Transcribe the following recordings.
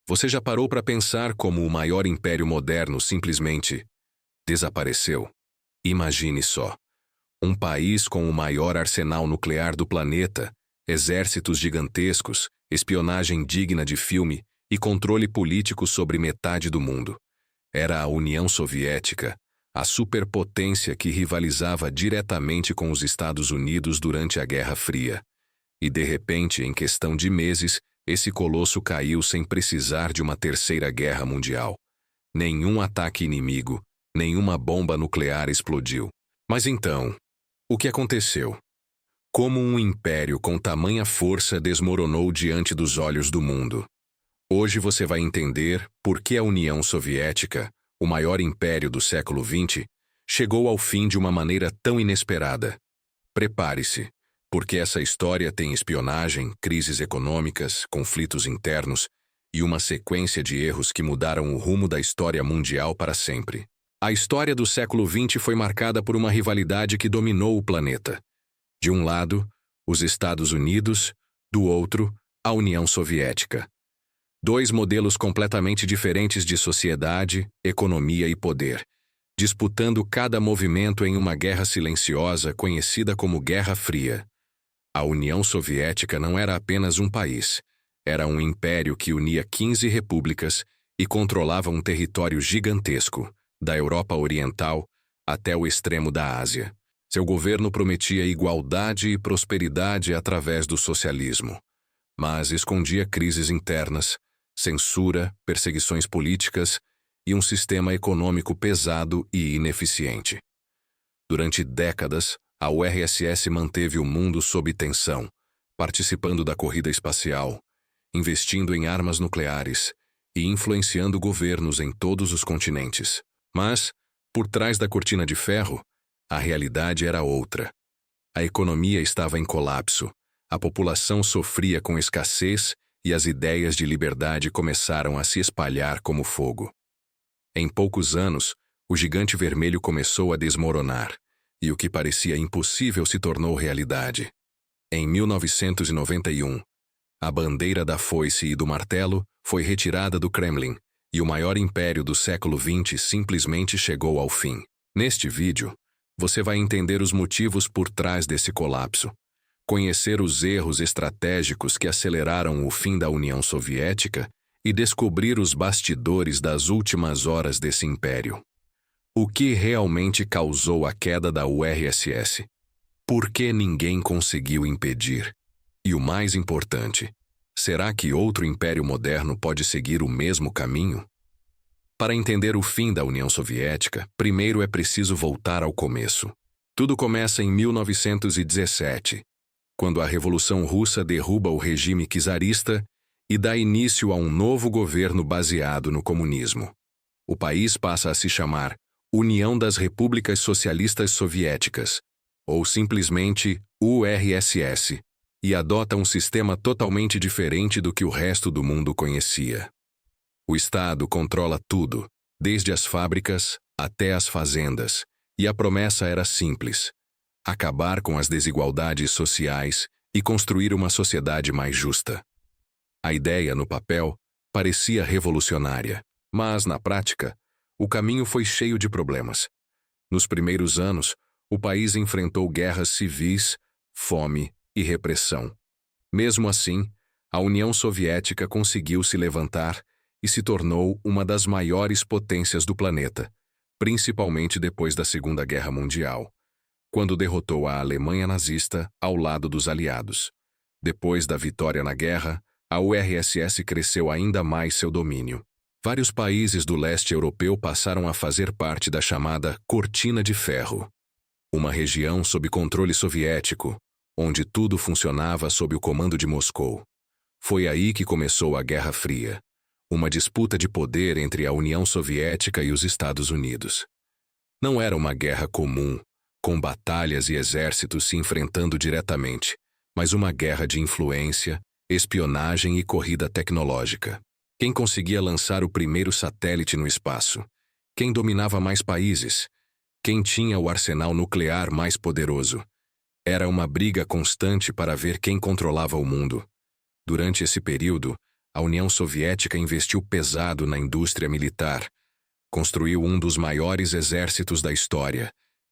Você já parou para pensar como o maior império moderno simplesmente desapareceu? Imagine só. Um país com o maior arsenal nuclear do planeta, exércitos gigantescos, espionagem digna de filme e controle político sobre metade do mundo. Era a União Soviética, a superpotência que rivalizava diretamente com os Estados Unidos durante a Guerra Fria. E de repente, em questão de meses, esse colosso caiu sem precisar de uma terceira guerra mundial. Nenhum ataque inimigo, nenhuma bomba nuclear explodiu. Mas então, o que aconteceu? Como um império com tamanha força desmoronou diante dos olhos do mundo? Hoje você vai entender por que a União Soviética, o maior império do século XX, chegou ao fim de uma maneira tão inesperada. Prepare-se, porque essa história tem espionagem, crises econômicas, conflitos internos e uma sequência de erros que mudaram o rumo da história mundial para sempre. A história do século XX foi marcada por uma rivalidade que dominou o planeta. De um lado, os Estados Unidos, do outro, a União Soviética. Dois modelos completamente diferentes de sociedade, economia e poder, disputando cada movimento em uma guerra silenciosa conhecida como Guerra Fria. A União Soviética não era apenas um país, era um império que unia 15 repúblicas e controlava um território gigantesco, da Europa Oriental até o extremo da Ásia. Seu governo prometia igualdade e prosperidade através do socialismo, mas escondia crises internas, censura, perseguições políticas e um sistema econômico pesado e ineficiente. Durante décadas, a URSS manteve o mundo sob tensão, participando da corrida espacial, investindo em armas nucleares e influenciando governos em todos os continentes. Mas, por trás da cortina de ferro, a realidade era outra. A economia estava em colapso, a população sofria com escassez e as ideias de liberdade começaram a se espalhar como fogo. Em poucos anos, o gigante vermelho começou a desmoronar, e o que parecia impossível se tornou realidade. Em 1991, a bandeira da foice e do martelo foi retirada do Kremlin, e o maior império do século XX simplesmente chegou ao fim. Neste vídeo, você vai entender os motivos por trás desse colapso, conhecer os erros estratégicos que aceleraram o fim da União Soviética e descobrir os bastidores das últimas horas desse império. O que realmente causou a queda da URSS? Por que ninguém conseguiu impedir? E o mais importante, será que outro império moderno pode seguir o mesmo caminho? Para entender o fim da União Soviética, primeiro é preciso voltar ao começo. Tudo começa em 1917, quando a Revolução Russa derruba o regime czarista e dá início a um novo governo baseado no comunismo. O país passa a se chamar União das Repúblicas Socialistas Soviéticas, ou simplesmente URSS, e adota um sistema totalmente diferente do que o resto do mundo conhecia. O Estado controla tudo, desde as fábricas até as fazendas, e a promessa era simples: acabar com as desigualdades sociais e construir uma sociedade mais justa. A ideia, no papel, parecia revolucionária, mas, na prática, o caminho foi cheio de problemas. Nos primeiros anos, o país enfrentou guerras civis, fome e repressão. Mesmo assim, a União Soviética conseguiu se levantar e se tornou uma das maiores potências do planeta, principalmente depois da Segunda Guerra Mundial, quando derrotou a Alemanha nazista ao lado dos aliados. Depois da vitória na guerra, a URSS cresceu ainda mais seu domínio. Vários países do leste europeu passaram a fazer parte da chamada Cortina de Ferro, uma região sob controle soviético, onde tudo funcionava sob o comando de Moscou. Foi aí que começou a Guerra Fria, uma disputa de poder entre a União Soviética e os Estados Unidos. Não era uma guerra comum, com batalhas e exércitos se enfrentando diretamente, mas uma guerra de influência, espionagem e corrida tecnológica. Quem conseguia lançar o primeiro satélite no espaço? Quem dominava mais países? Quem tinha o arsenal nuclear mais poderoso? Era uma briga constante para ver quem controlava o mundo. Durante esse período, a União Soviética investiu pesado na indústria militar, construiu um dos maiores exércitos da história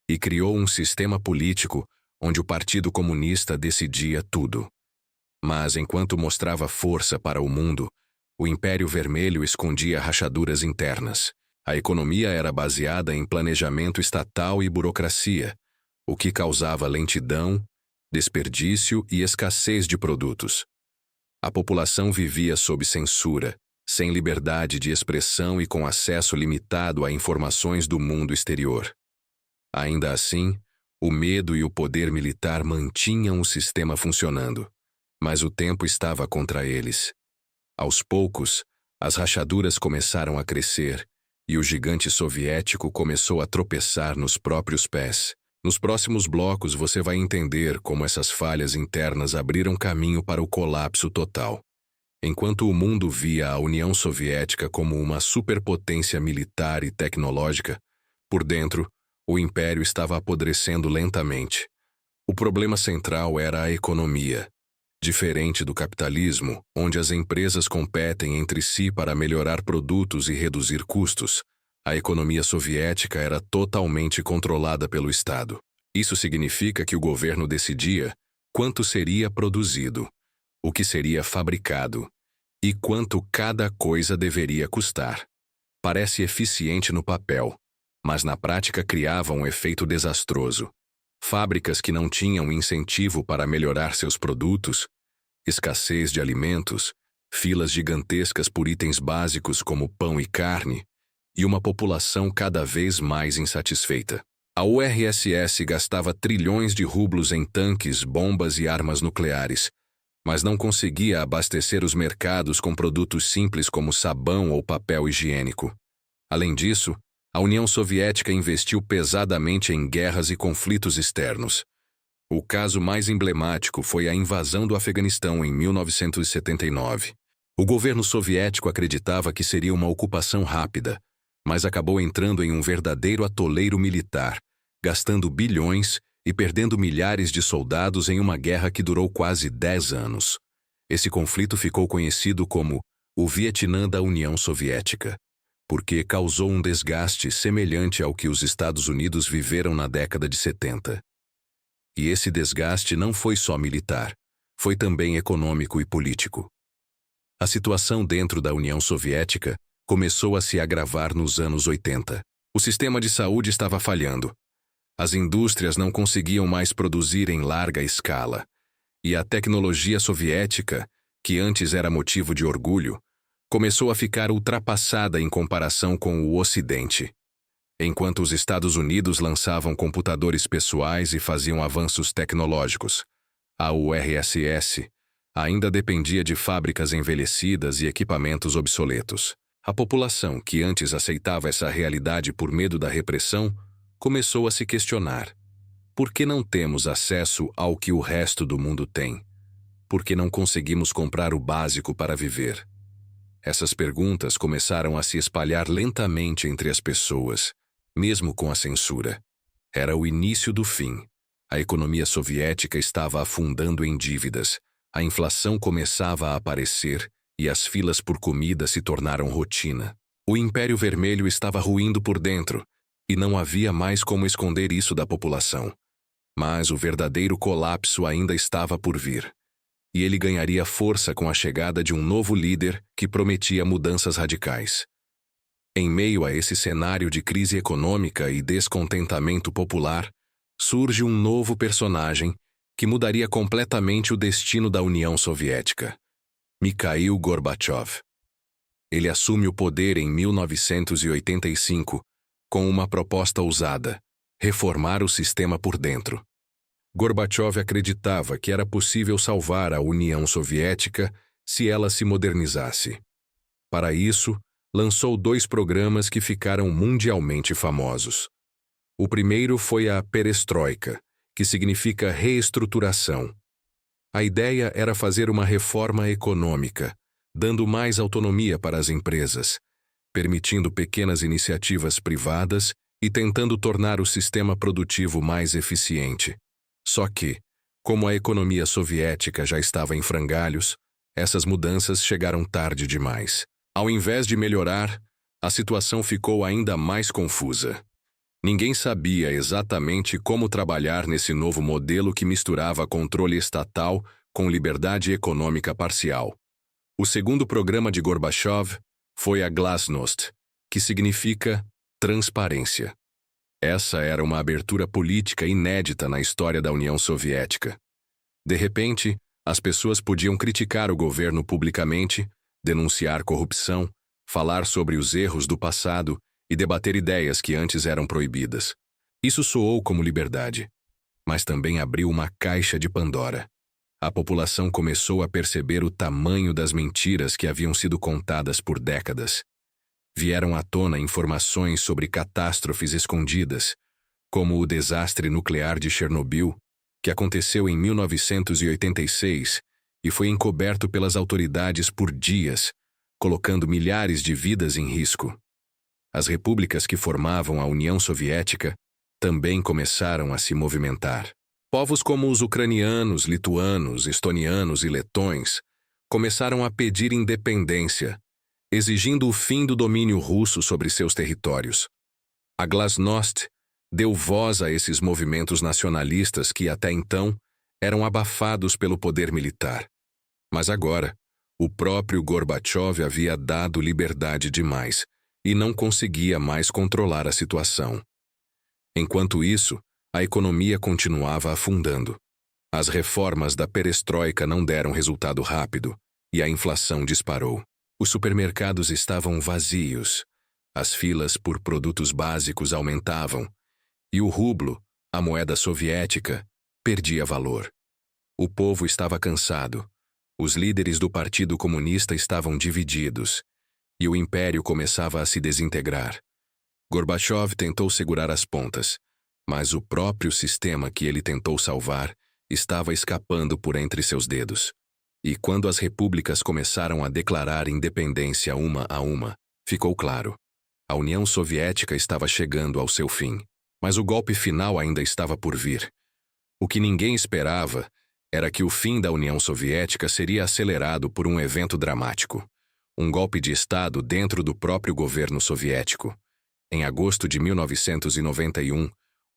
e criou um sistema político onde o Partido Comunista decidia tudo. Mas enquanto mostrava força para o mundo, o Império Vermelho escondia rachaduras internas. A economia era baseada em planejamento estatal e burocracia, o que causava lentidão, desperdício e escassez de produtos. A população vivia sob censura, sem liberdade de expressão e com acesso limitado a informações do mundo exterior. Ainda assim, o medo e o poder militar mantinham o sistema funcionando, mas o tempo estava contra eles. Aos poucos, as rachaduras começaram a crescer e o gigante soviético começou a tropeçar nos próprios pés. Nos próximos blocos você vai entender como essas falhas internas abriram caminho para o colapso total. Enquanto o mundo via a União Soviética como uma superpotência militar e tecnológica, por dentro, o império estava apodrecendo lentamente. O problema central era a economia. Diferente do capitalismo, onde as empresas competem entre si para melhorar produtos e reduzir custos, a economia soviética era totalmente controlada pelo Estado. Isso significa que o governo decidia quanto seria produzido, o que seria fabricado e quanto cada coisa deveria custar. Parece eficiente no papel, mas na prática criava um efeito desastroso. Fábricas que não tinham incentivo para melhorar seus produtos, escassez de alimentos, filas gigantescas por itens básicos como pão e carne, e uma população cada vez mais insatisfeita. A URSS gastava trilhões de rublos em tanques, bombas e armas nucleares, mas não conseguia abastecer os mercados com produtos simples como sabão ou papel higiênico. Além disso, a União Soviética investiu pesadamente em guerras e conflitos externos. O caso mais emblemático foi a invasão do Afeganistão em 1979. O governo soviético acreditava que seria uma ocupação rápida, mas acabou entrando em um verdadeiro atoleiro militar, gastando bilhões e perdendo milhares de soldados em uma guerra que durou quase 10 anos. Esse conflito ficou conhecido como o Vietnã da União Soviética, porque causou um desgaste semelhante ao que os Estados Unidos viveram na década de 70. E esse desgaste não foi só militar, foi também econômico e político. A situação dentro da União Soviética começou a se agravar nos anos 80. O sistema de saúde estava falhando. As indústrias não conseguiam mais produzir em larga escala. E a tecnologia soviética, que antes era motivo de orgulho, começou a ficar ultrapassada em comparação com o Ocidente. Enquanto os Estados Unidos lançavam computadores pessoais e faziam avanços tecnológicos, a URSS ainda dependia de fábricas envelhecidas e equipamentos obsoletos. A população, que antes aceitava essa realidade por medo da repressão, começou a se questionar. Por que não temos acesso ao que o resto do mundo tem? Por que não conseguimos comprar o básico para viver? Essas perguntas começaram a se espalhar lentamente entre as pessoas, mesmo com a censura. Era o início do fim. A economia soviética estava afundando em dívidas, a inflação começava a aparecer e as filas por comida se tornaram rotina. O Império Vermelho estava ruindo por dentro, e não havia mais como esconder isso da população. Mas o verdadeiro colapso ainda estava por vir. E ele ganharia força com a chegada de um novo líder que prometia mudanças radicais. Em meio a esse cenário de crise econômica e descontentamento popular, surge um novo personagem que mudaria completamente o destino da União Soviética. Mikhail Gorbachev. Ele assume o poder em 1985 com uma proposta ousada: reformar o sistema por dentro. Gorbachev acreditava que era possível salvar a União Soviética se ela se modernizasse. Para isso, lançou 2 programas que ficaram mundialmente famosos. O primeiro foi a Perestroika, que significa reestruturação. A ideia era fazer uma reforma econômica, dando mais autonomia para as empresas, permitindo pequenas iniciativas privadas e tentando tornar o sistema produtivo mais eficiente. Só que, como a economia soviética já estava em frangalhos, essas mudanças chegaram tarde demais. Ao invés de melhorar, a situação ficou ainda mais confusa. Ninguém sabia exatamente como trabalhar nesse novo modelo que misturava controle estatal com liberdade econômica parcial. O segundo programa de Gorbachev foi a Glasnost, que significa transparência. Essa era uma abertura política inédita na história da União Soviética. De repente, as pessoas podiam criticar o governo publicamente, denunciar corrupção, falar sobre os erros do passado e debater ideias que antes eram proibidas. Isso soou como liberdade, mas também abriu uma caixa de Pandora. A população começou a perceber o tamanho das mentiras que haviam sido contadas por décadas. Vieram à tona informações sobre catástrofes escondidas, como o desastre nuclear de Chernobyl, que aconteceu em 1986 e foi encoberto pelas autoridades por dias, colocando milhares de vidas em risco. As repúblicas que formavam a União Soviética também começaram a se movimentar. Povos como os ucranianos, lituanos, estonianos e letões começaram a pedir independência, exigindo o fim do domínio russo sobre seus territórios. A Glasnost deu voz a esses movimentos nacionalistas que, até então, eram abafados pelo poder militar. Mas agora, o próprio Gorbachev havia dado liberdade demais e não conseguia mais controlar a situação. Enquanto isso, a economia continuava afundando. As reformas da perestroika não deram resultado rápido e a inflação disparou. Os supermercados estavam vazios, as filas por produtos básicos aumentavam e o rublo, a moeda soviética, perdia valor. O povo estava cansado, os líderes do Partido Comunista estavam divididos e o império começava a se desintegrar. Gorbachev tentou segurar as pontas, mas o próprio sistema que ele tentou salvar estava escapando por entre seus dedos. E quando as repúblicas começaram a declarar independência uma a uma, ficou claro. A União Soviética estava chegando ao seu fim, mas o golpe final ainda estava por vir. O que ninguém esperava era que o fim da União Soviética seria acelerado por um evento dramático, um golpe de Estado dentro do próprio governo soviético. Em agosto de 1991,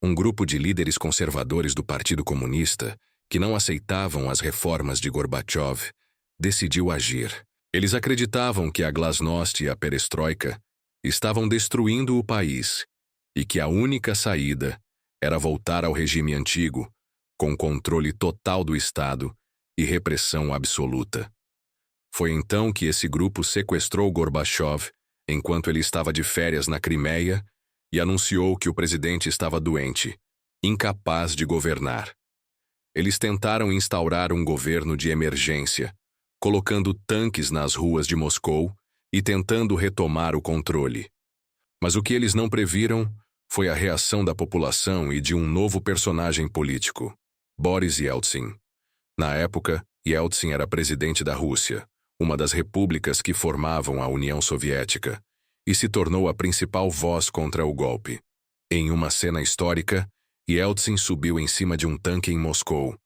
um grupo de líderes conservadores do Partido Comunista, que não aceitavam as reformas de Gorbachev, decidiu agir. Eles acreditavam que a Glasnost e a perestroika estavam destruindo o país e que a única saída era voltar ao regime antigo, com controle total do Estado e repressão absoluta. Foi então que esse grupo sequestrou Gorbachev enquanto ele estava de férias na Crimeia e anunciou que o presidente estava doente, incapaz de governar. Eles tentaram instaurar um governo de emergência, colocando tanques nas ruas de Moscou e tentando retomar o controle. Mas o que eles não previram foi a reação da população e de um novo personagem político, Boris Yeltsin. Na época, Yeltsin era presidente da Rússia, uma das repúblicas que formavam a União Soviética, e se tornou a principal voz contra o golpe. Em uma cena histórica, Yeltsin subiu em cima de um tanque em Moscou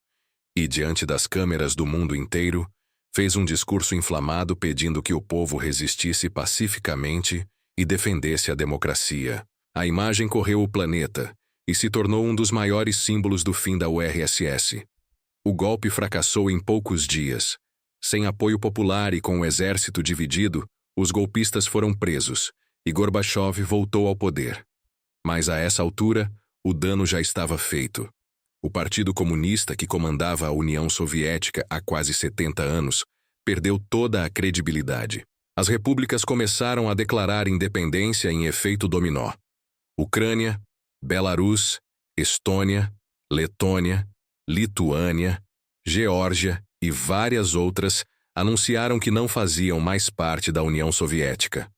e, diante das câmeras do mundo inteiro, fez um discurso inflamado pedindo que o povo resistisse pacificamente e defendesse a democracia. A imagem correu o planeta e se tornou um dos maiores símbolos do fim da URSS. O golpe fracassou em poucos dias. Sem apoio popular e com o exército dividido, os golpistas foram presos e Gorbachev voltou ao poder. Mas a essa altura, o dano já estava feito. O Partido Comunista, que comandava a União Soviética há quase 70 anos, perdeu toda a credibilidade. As repúblicas começaram a declarar independência em efeito dominó. Ucrânia, Belarus, Estônia, Letônia, Lituânia, Geórgia e várias outras anunciaram que não faziam mais parte da União Soviética.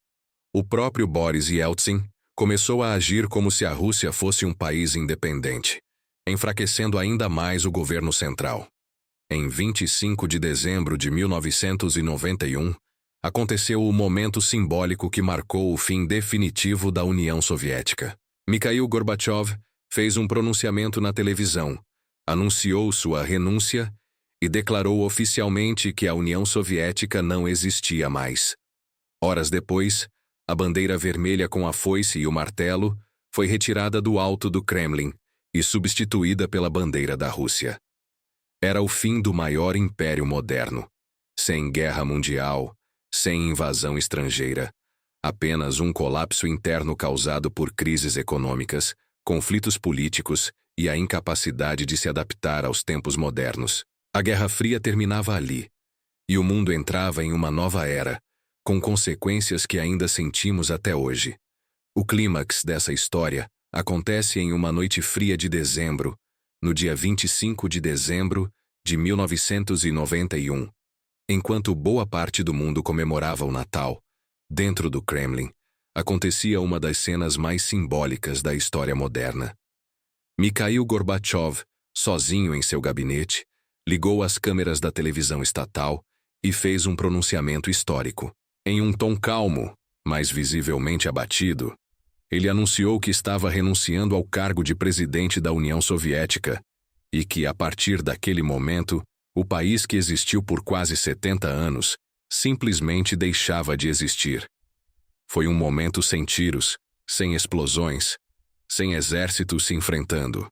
O próprio Boris Yeltsin começou a agir como se a Rússia fosse um país independente, enfraquecendo ainda mais o governo central. Em 25 de dezembro de 1991, aconteceu o momento simbólico que marcou o fim definitivo da União Soviética. Mikhail Gorbachev fez um pronunciamento na televisão, anunciou sua renúncia e declarou oficialmente que a União Soviética não existia mais. Horas depois, a bandeira vermelha com a foice e o martelo foi retirada do alto do Kremlin e substituída pela bandeira da Rússia. Era o fim do maior império moderno, sem guerra mundial, sem invasão estrangeira, apenas um colapso interno causado por crises econômicas, conflitos políticos e a incapacidade de se adaptar aos tempos modernos. A Guerra Fria terminava ali, e o mundo entrava em uma nova era, com consequências que ainda sentimos até hoje. O clímax dessa história acontece em uma noite fria de dezembro, no dia 25 de dezembro de 1991. Enquanto boa parte do mundo comemorava o Natal, dentro do Kremlin, acontecia uma das cenas mais simbólicas da história moderna. Mikhail Gorbachev, sozinho em seu gabinete, ligou as câmeras da televisão estatal e fez um pronunciamento histórico. Em um tom calmo, mas visivelmente abatido, ele anunciou que estava renunciando ao cargo de presidente da União Soviética e que, a partir daquele momento, o país que existiu por quase 70 anos simplesmente deixava de existir. Foi um momento sem tiros, sem explosões, sem exércitos se enfrentando.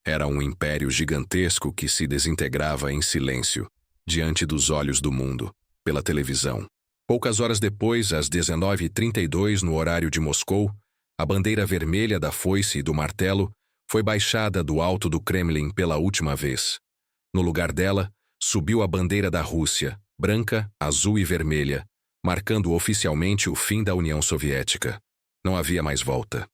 Era um império gigantesco que se desintegrava em silêncio, diante dos olhos do mundo, pela televisão. Poucas horas depois, às 19h32, no horário de Moscou, a bandeira vermelha da foice e do martelo foi baixada do alto do Kremlin pela última vez. No lugar dela, subiu a bandeira da Rússia, branca, azul e vermelha, marcando oficialmente o fim da União Soviética. Não havia mais volta.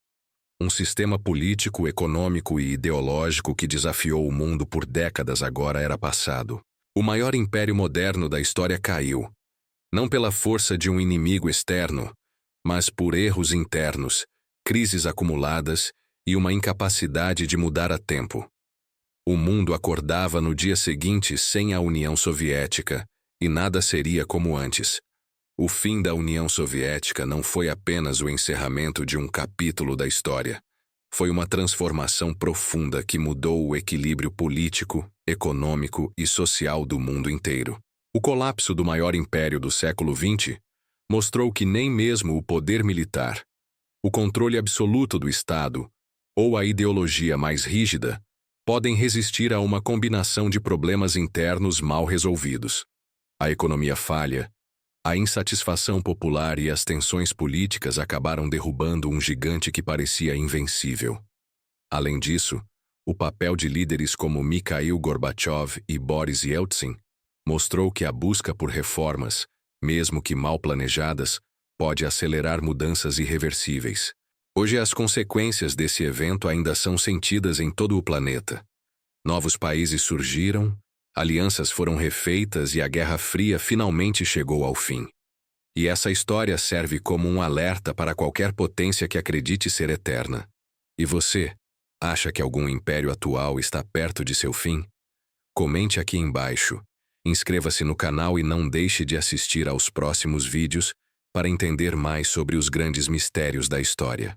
Um sistema político, econômico e ideológico que desafiou o mundo por décadas agora era passado. O maior império moderno da história caiu, não pela força de um inimigo externo, mas por erros internos, crises acumuladas e uma incapacidade de mudar a tempo. O mundo acordava no dia seguinte sem a União Soviética, e nada seria como antes. O fim da União Soviética não foi apenas o encerramento de um capítulo da história. Foi uma transformação profunda que mudou o equilíbrio político, econômico e social do mundo inteiro. O colapso do maior império do século XX mostrou que nem mesmo o poder militar, o controle absoluto do Estado ou a ideologia mais rígida podem resistir a uma combinação de problemas internos mal resolvidos. A economia falha, a insatisfação popular e as tensões políticas acabaram derrubando um gigante que parecia invencível. Além disso, o papel de líderes como Mikhail Gorbachev e Boris Yeltsin mostrou que a busca por reformas, mesmo que mal planejadas, pode acelerar mudanças irreversíveis. Hoje as consequências desse evento ainda são sentidas em todo o planeta. Novos países surgiram, alianças foram refeitas e a Guerra Fria finalmente chegou ao fim. E essa história serve como um alerta para qualquer potência que acredite ser eterna. E você, acha que algum império atual está perto de seu fim? Comente aqui embaixo, inscreva-se no canal e não deixe de assistir aos próximos vídeos para entender mais sobre os grandes mistérios da história.